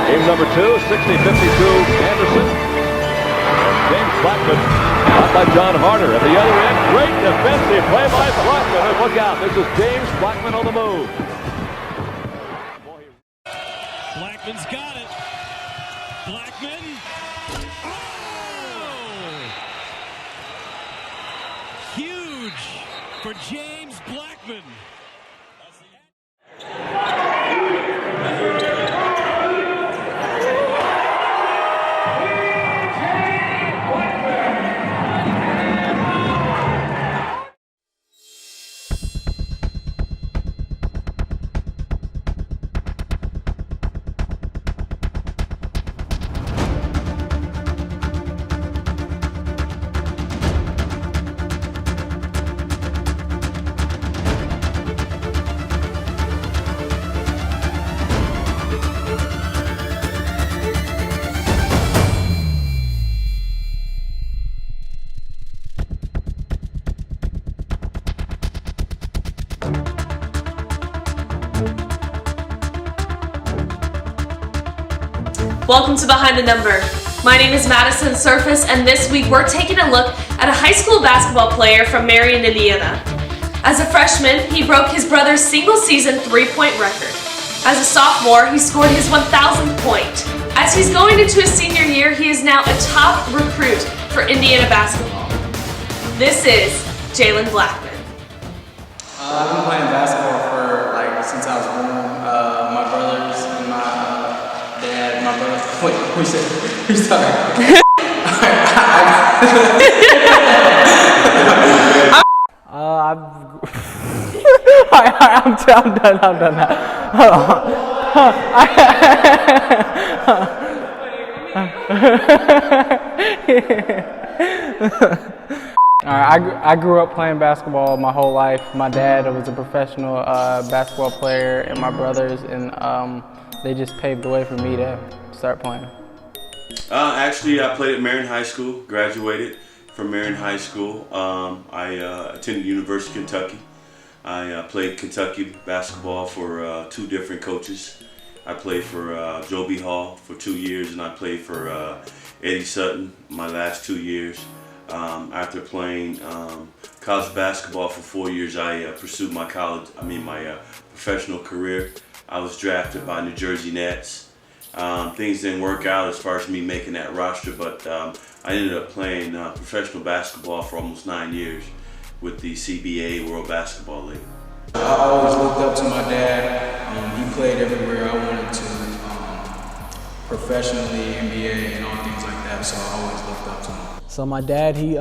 Game number 2, 60-52 Anderson. James Blackmon, caught by John Harder at the other end. Great defensive play by Blackmon. And look out, this is James Blackmon on the move. Blackmon's got it. Blackmon. Oh! Huge for James Blackmon. Welcome to Behind the Number. My name is Madison Surface, and this week we're taking a look at a high school basketball player from Marion, Indiana. As a freshman, he broke his brother's single-season three-point record. As a sophomore, he scored his 1,000th point. As he's going into his senior year, he is now a top recruit for Indiana basketball. This is Jalen Blackmon. I've been playing basketball for since I was born. My brothers and my dad, my brother. Wait, who's talking? I'm done now. Hold on. I grew up playing basketball my whole life. My dad was a professional basketball player, and my brothers, and they just paved the way for me to start playing. Actually, I played at Marion High School, graduated from Marion High School. I attended University of Kentucky. I played Kentucky basketball for 2 different coaches. I played for Joe B. Hall for 2 years, and I played for Eddie Sutton my last 2 years. After playing college basketball for 4 years, I pursued my professional career. I was drafted by New Jersey Nets. Things didn't work out as far as me making that roster, but I ended up playing professional basketball for almost 9 years with the CBA World Basketball League. I always looked up to my dad. He played everywhere I wanted to, professionally, NBA, and all things like that, so I always looked up to him. So my dad, he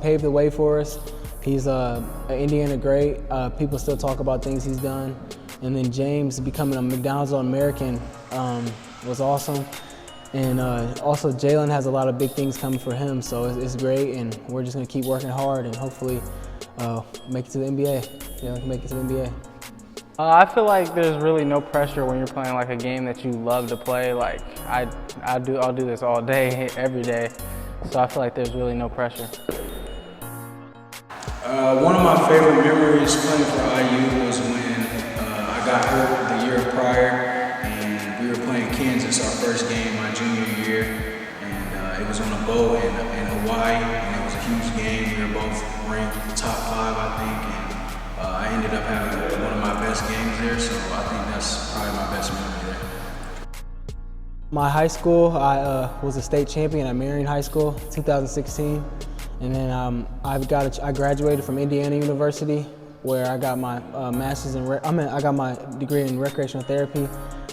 paved the way for us. He's an Indiana great. People still talk about things he's done. And then James becoming a McDonald's All-American was awesome. And also Jalen has a lot of big things coming for him, so it's great, and we're just gonna keep working hard and hopefully make it to the NBA. Make it to the NBA. I feel like there's really no pressure when you're playing like a game that you love to play. Like I'll do this all day, every day. So I feel like there's really no pressure. One of my favorite memories playing for IU was when I got hurt the year prior, and we were playing Kansas our first game my junior year, and it was on a boat in Hawaii, and it was a huge game. We were both ranked top 5, I think, and I ended up having one of my best games there, so I think that's probably my best memory there. My high school, I was a state champion at Marion High School, 2016, and then I graduated from Indiana University, where I got my master's I got my degree in recreational therapy,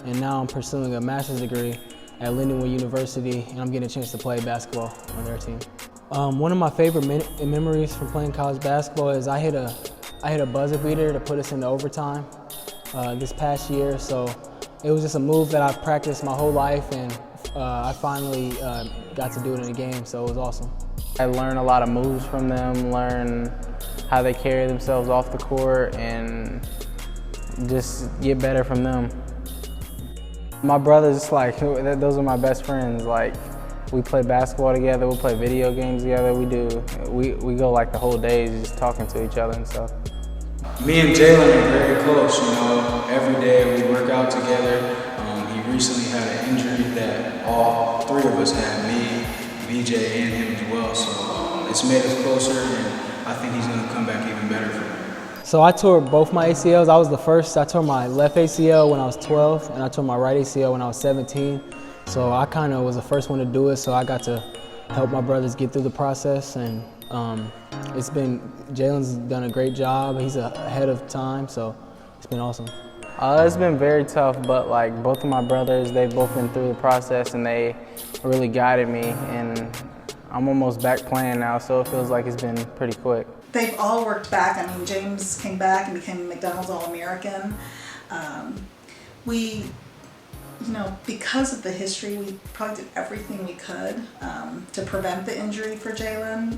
and now I'm pursuing a master's degree at Lindenwood University, and I'm getting a chance to play basketball on their team. One of my favorite memories from playing college basketball is I hit a buzzer beater to put us into overtime this past year. So it was just a move that I've practiced my whole life, and I finally got to do it in a game, so it was awesome. I learned a lot of moves from them, learn how they carry themselves off the court, and just get better from them. My brothers, like, those are my best friends. Like, we play basketball together, we play video games together. We go like the whole day just talking to each other and stuff. Me and Jalen are very close, you know. Every day we work out together. He recently us have me, Vijay, and him as well. So it's made us closer, and I think he's going to come back even better for me. So I tore both my ACLs. I was the first. I tore my left ACL when I was 12, and I tore my right ACL when I was 17. So I kind of was the first one to do it, so I got to help my brothers get through the process. And Jalen's done a great job. He's ahead of time, so it's been awesome. It's been very tough, but like both of my brothers, they've both been through the process and they really guided me, and I'm almost back playing now, so it feels like it's been pretty quick. They've all worked back. I mean, James came back and became a McDonald's All-American. Because of the history, we probably did everything we could to prevent the injury for Jalen.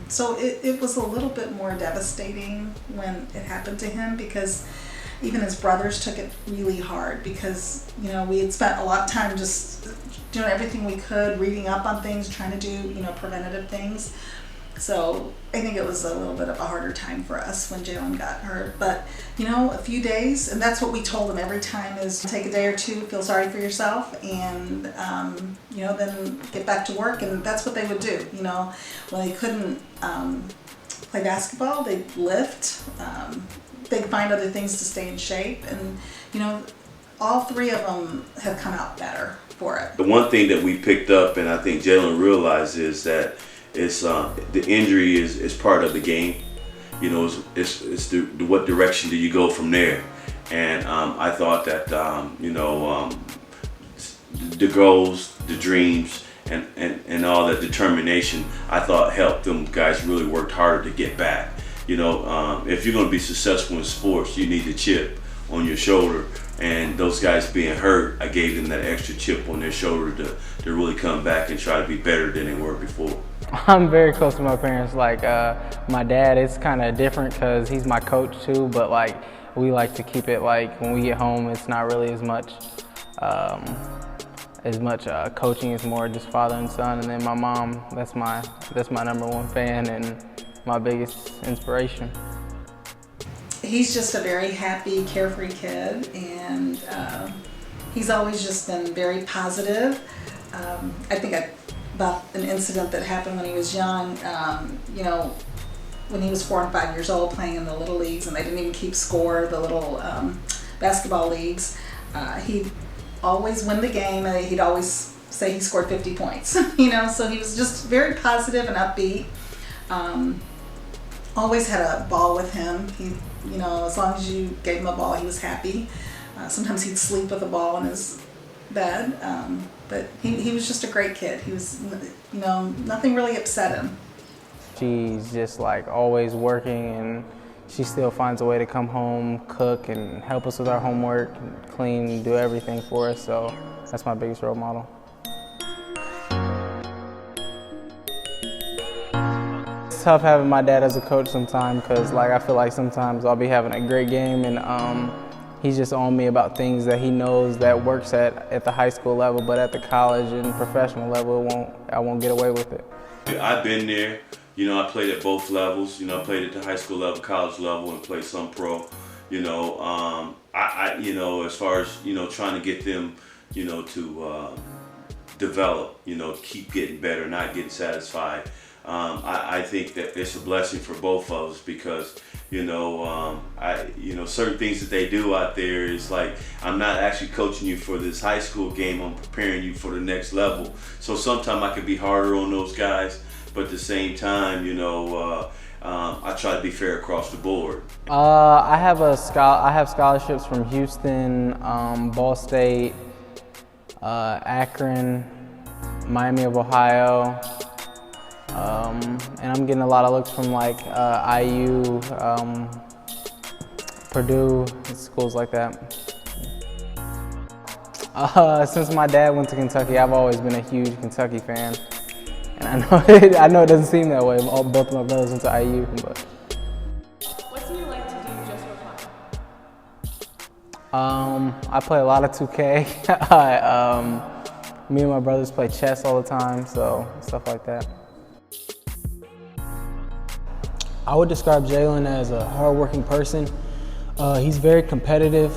So it was a little bit more devastating when it happened to him, because even his brothers took it really hard, because we had spent a lot of time just doing everything we could, reading up on things, trying to do preventative things. So I think it was a little bit of a harder time for us when Jalen got hurt. But a few days, and that's what we told him every time, is take a day or two, feel sorry for yourself, and then get back to work. And that's what they would do. When they couldn't play basketball, they'd lift. They'd find other things to stay in shape, and all three of them have come out better for it. The one thing that we picked up, and I think Jalen realized, is that the injury is part of the game. It's what direction do you go from there? And I thought that the goals, the dreams, and all that determination, I thought helped them guys really worked harder to get back. If you're going to be successful in sports, you need the chip on your shoulder. And those guys being hurt, I gave them that extra chip on their shoulder to really come back and try to be better than they were before. I'm very close to my parents. Like my dad is kind of different because he's my coach too, but like we like to keep it like when we get home, it's not really as much coaching. It's more just father and son. And then my mom, that's my #1 fan and my biggest inspiration. He's just a very happy, carefree kid, and he's always just been very positive. I think about an incident that happened when he was young, when he was 4 and 5 years old, playing in the little leagues, and they didn't even keep score, the little basketball leagues. He'd always win the game, and he'd always say he scored 50 points, so he was just very positive and upbeat. Always had a ball with him. He, as long as you gave him a ball, he was happy. Sometimes he'd sleep with a ball in his bed, but he was just a great kid. He was, nothing really upset him. She's just like always working, and she still finds a way to come home, cook, and help us with our homework, clean, do everything for us. So that's my biggest role model. It's tough having my dad as a coach sometimes, because like I feel like sometimes I'll be having a great game and he's just on me about things that he knows that works at the high school level, but at the college and professional level I won't get away with it. I've been there. I played at both levels. I played at the high school level, college level, and played some pro. As far as trying to get them to develop, keep getting better, not getting satisfied. I think that it's a blessing for both of us, because certain things that they do out there is like, I'm not actually coaching you for this high school game, I'm preparing you for the next level. So sometimes I can be harder on those guys, but at the same time, I try to be fair across the board. I have scholarships from Houston, Ball State, Akron, Miami of Ohio. And I'm getting a lot of looks from like IU, Purdue, schools like that. Since my dad went to Kentucky, I've always been a huge Kentucky fan. And I know it doesn't seem that way. Both of my brothers went to IU, but. What do you like to do just for fun? I play a lot of 2K. Me and my brothers play chess all the time, so stuff like that. I would describe Jalen as a hardworking person. He's very competitive.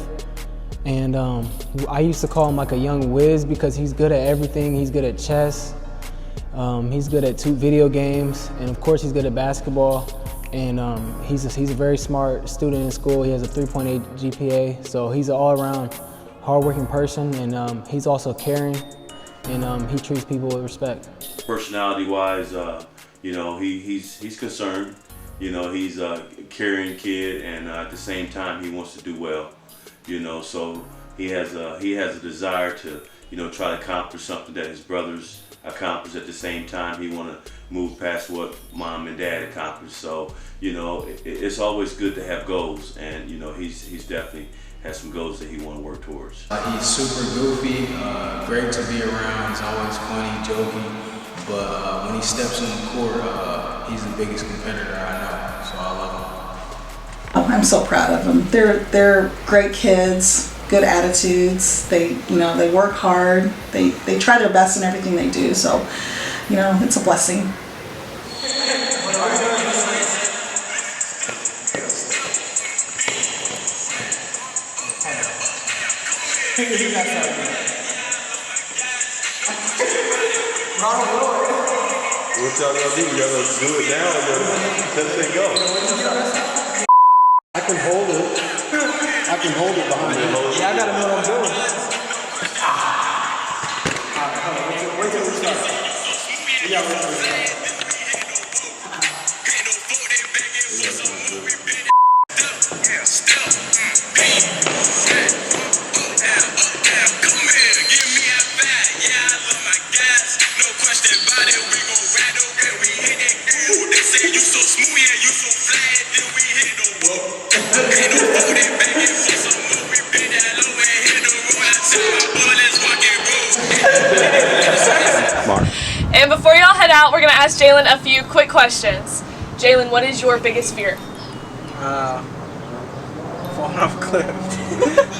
And I used to call him like a young whiz because he's good at everything. He's good at chess, he's good at video games, and of course he's good at basketball. And he's a very smart student in school. He has a 3.8 GPA, so he's an all-around hardworking person, and he's also caring, and he treats people with respect. Personality-wise, you know, he's concerned. You know, he's a caring kid, and at the same time, he wants to do well. You know, so he has a desire to, you know, try to accomplish something that his brothers accomplished. At the same time, he want to move past what mom and dad accomplished. So, you know, it's always good to have goals, and you know, he's definitely has some goals that he want to work towards. He's super goofy, great to be around. He's always funny, joking, but when he steps on the court, he's the biggest competitor I know. So I love him. Oh, I'm so proud of them. They're great kids, good attitudes. They work hard. They try their best in everything they do. So, you know, it's a blessing. What y'all gonna do? Y'all gonna do it now or just say go? I can hold it. I can hold it behind me. Yeah, I gotta know what I'm doing. Alright, hold on. Wait till we start. We got wait till we start. And before y'all head out, we're going to ask Jalen a few quick questions. Jalen, what is your biggest fear? Falling off a cliff.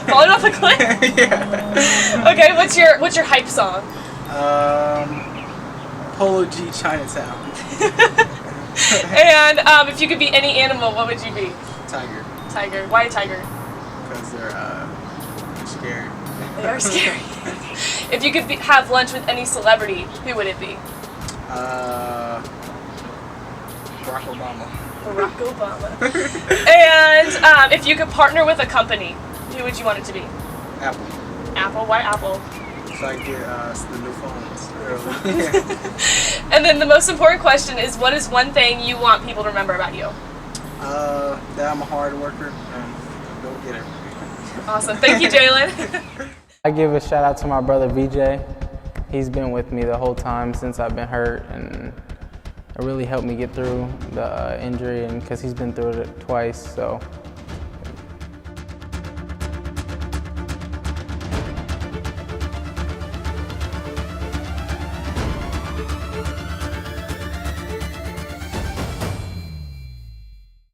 Falling off a cliff? Yeah. Okay, what's your hype song? Polo G Chinatown. And if you could be any animal, what would you be? Tiger. Tiger. Why a tiger? Because they're scary. They are scary. If you could have lunch with any celebrity, who would it be? Barack Obama. Barack Obama. And if you could partner with a company, who would you want it to be? Apple. Apple? Why Apple? So I get the new phones early. And then the most important question is, what is one thing you want people to remember about you? That I'm a hard worker and go get it. Awesome. Thank you, Jalen. I give a shout out to my brother Vijay. He's been with me the whole time since I've been hurt, and it really helped me get through the injury, and because he's been through it twice. So